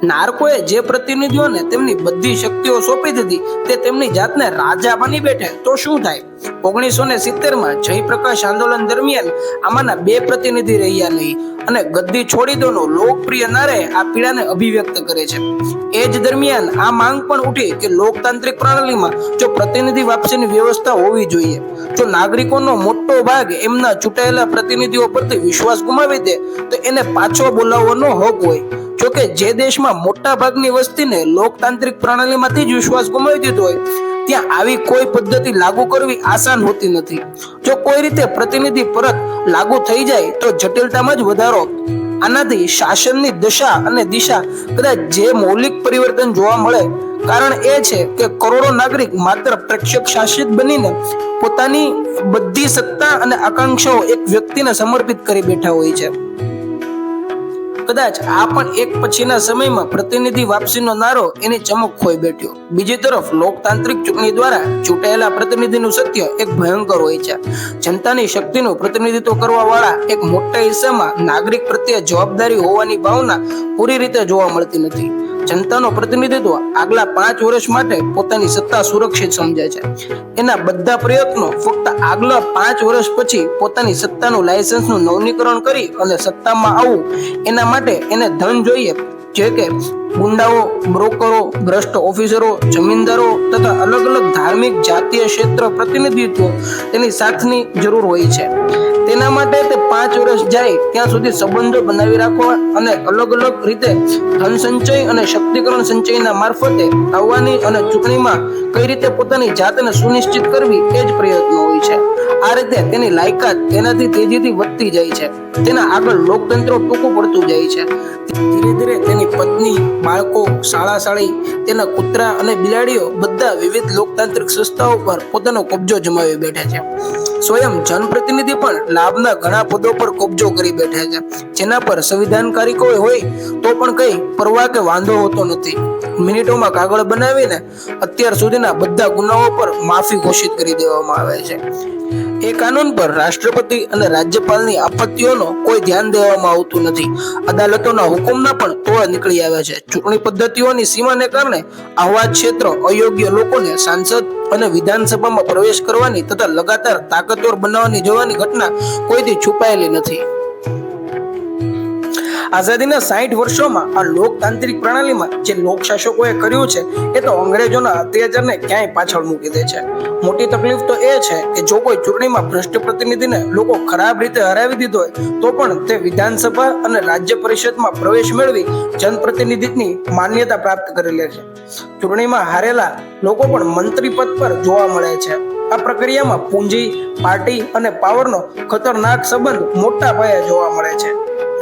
નારકોએ જે પ્રતિનિધિઓને તેમની બધી શક્તિઓ સોંપી દીધી તે તેમની જાતને રાજા બની બેઠે તો શું થાય? 1970 જયપ્રકાશ આંદોલન દરમિયાન આમાંના 2 પ્રતિનિધિ રહ્યા નહીં અને ગદ્દી છોડી દોનો લોકપ્રિય નારે આ પીડાને અભિવ્યક્ત કરે છે. એ જ દરમિયાન આ માંગ પણ ઉઠી કે લોકતાંત્રિક પ્રણાલીમાં જો પ્રતિનિધિ વાપસીની વ્યવસ્થા હોવી જોઈએ. જો નાગરિકોનો મોટો ભાગ એમના ચૂંટાયેલા પ્રતિનિધિઓ પરથી વિશ્વાસ ગુમાવી દે તો એને પાછો બોલાવવાનો હક હોય. જોકે જે દેશમાં મોટા ભાગની વસ્તીને લોકતાંત્રિક પ્રણાલીમાંથી જ વિશ્વાસ ગુમાવી દીધો હોય ત્યાં આવી કોઈ પદ્ધતિ લાગુ કરવી આસાન હોતી નથી. જો કોઈ રીતે પ્રતિનિધિ પરત લાગુ થઈ જાય તો જટિલતામાં જ વધારો. આનાથી શાસનની દશા અને દિશા કદાચ જે મૌલિક પરિવર્તન જોવા મળે. કારણ એ છે કે કરોડો નાગરિક માત્ર પ્રેક્ષક શાસિત બનીને પોતાની બધી સત્તા અને આકાંક્ષાઓ એક વ્યક્તિને સમર્પિત કરી બેઠા હોય છે. કદાચ આ પણ એક પછીના સમયમાં પ્રતિનિધિ વાપસીનો નારો એની ચમક ખોઈ બેઠ્યો. બીજી તરફ લોકતાંત્રિક ચૂંટણી દ્વારા ચૂંટાયેલા પ્રતિનિધિનું સત્ય એક ભયંકર હોય છે. જનતાની શક્તિનું પ્રતિનિધિત્વ કરવા વાળા એક મોટા હિસ્સામાં નાગરિક પ્રત્યે જવાબદારી હોવાની ભાવના પૂરી રીતે જોવા મળતી નથી. જનતાનો પ્રતિનિધિત્વ આગલા 5 વર્ષ માટે પોતાની સત્તા સુરક્ષિત સમજે છે. એના બધા પ્રયત્નો ફક્ત આગલા 5 વર્ષ પછી પોતાની સત્તાનું લાયસન્સનું નવીનીકરણ કરી અને સત્તામાં આવવું એના માટે એને ધન જોઈએ, જે કે ગુંડાઓ, બ્રોકરો, ભ્રષ્ટ ઓફિસરો, જમીનદારો તથા અલગ અલગ ધાર્મિક, જાતીય ક્ષેત્ર પ્રતિનિધિત્વ તેની સાથની જરૂર હોય છે. તેના માટે તે 5 વર્ષ જાય ત્યાં સુધી સંબંધો બનાવી રાખવા અને અલગ અલગ રીતે ધન સંચય અને શક્તિકરણ સંચયના મારફતે આવવાની અને ચૂંટણીમાં કઈ રીતે પોતાની જાતને સુનિશ્ચિત કરવી એ જ પ્રયત્નો હોય છે. આ રીતે તેની લાયકાત તેનાથી તેજીથી વધતી જાય છે. તેના આગળ લોકતંત્ર ટૂંકું પડતું જાય છે. ધીરે ધીરે તેની પત્ની, બાળકો, શાળા-શાળી, તેના કૂતરા અને બિલાડીઓ બધા વિવિધ લોકતાંત્રિક સંસ્થાઓ પર પોતાનો કબજો જમાવી બેઠા છે. સ્વયં જનપ્રતિનિધિ પણ લાભના ઘણા પદો પર કબજો કરી બેઠા છે, જેના પર સંવિધાનકારી કોઈ હોય તો પણ કઈ પરવા કે વાંધો હોતો નથી. મિનિટોમાં કાગળ બનાવીને અત્યાર સુધીના બધા ગુનાઓ પર માફી ઘોષિત કરી દેવામાં આવે છે. એ કાનૂન પર રાષ્ટ્રપતિ અને રાજ્યપાલની આપત્તિઓનો કોઈ ધ્યાન દેવામાં આવતું નથી. અદાલતોના હુકમના પણ તોડ નીકળી આવ્યા છે. ચૂંટણી પદ્ધતિઓની સીમાને કારણે આવા ક્ષેત્ર અયોગ્ય લોકોને સાંસદ અને વિધાનસભામાં પ્રવેશ કરવાની તથા લગાતાર તાકતવર બનાવવાની જવાની ઘટના કોઈથી છુપાયેલી નથી. આઝાદીના 60 વર્ષોમાં આ લોકતાંત્રિક પ્રણાલીમાં જે લોકશાસકોએ કર્યું છે એ તો અંગ્રેજોના અત્યાચારને ક્યાંય પાછળ મૂકી દે છે. મોટી તકલીફ તો એ છે કે જો કોઈ ચૂંટણીમાં ભ્રષ્ટ પ્રતિનિધિને લોકો ખરાબ રીતે હરાવી દીધો હોય તો પણ તે વિધાનસભા અને રાજ્ય પરિષદમાં પ્રવેશ મેળવી જનપ્રતિનિધિની માન્યતા પ્રાપ્ત કરી લે છે. ચૂંટણીમાં હારેલા લોકો પણ મંત્રી પદ પર જોવા મળે છે. આ પ્રક્રિયામાં પૂંજી, પાર્ટી અને પાવરનો ખતરનાક સંબંધ મોટા પાયે જોવા મળે છે.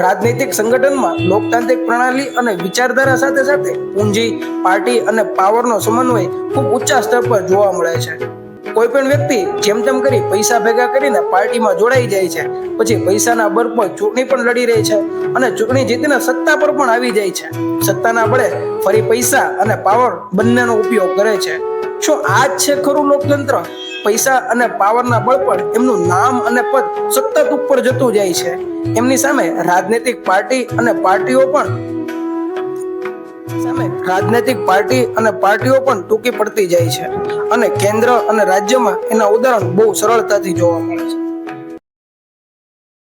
રાજનૈતિક સંગઠનમાં લોકતાંત્રિક પ્રણાલી અને વિચારધારા સાથે સાથે પૂંજી, પાર્ટી અને પાવરનો સમન્વય ખૂબ ઊંચા સ્તર પર જોવા મળે છે. કોઈ પણ વ્યક્તિ જેમ તેમ કરી પૈસા ભેગા કરીને પાર્ટીમાં જોડાઈ જાય છે, પછી પૈસાના બળ પર ચૂંટણી પણ લડી રહી છે અને ચૂંટણી જીતીને સત્તા પર પણ આવી જાય છે. સત્તાના બળે ફરી પૈસા અને પાવર બંનેનો ઉપયોગ કરે છે. શું આ જ છે ખરું લોકતંત્ર? પૈસા અને પાવરના બળ પર એમનું નામ અને પદ સતત ઉપર જતું જાય છે. એમની સામે રાજનૈતિક પાર્ટી અને પાર્ટીઓ પણ ટૂંકી પડતી જાય છે અને કેન્દ્ર અને રાજ્યમાં એના ઉદાહરણ બહુ સરળતાથી જોવા મળે છે.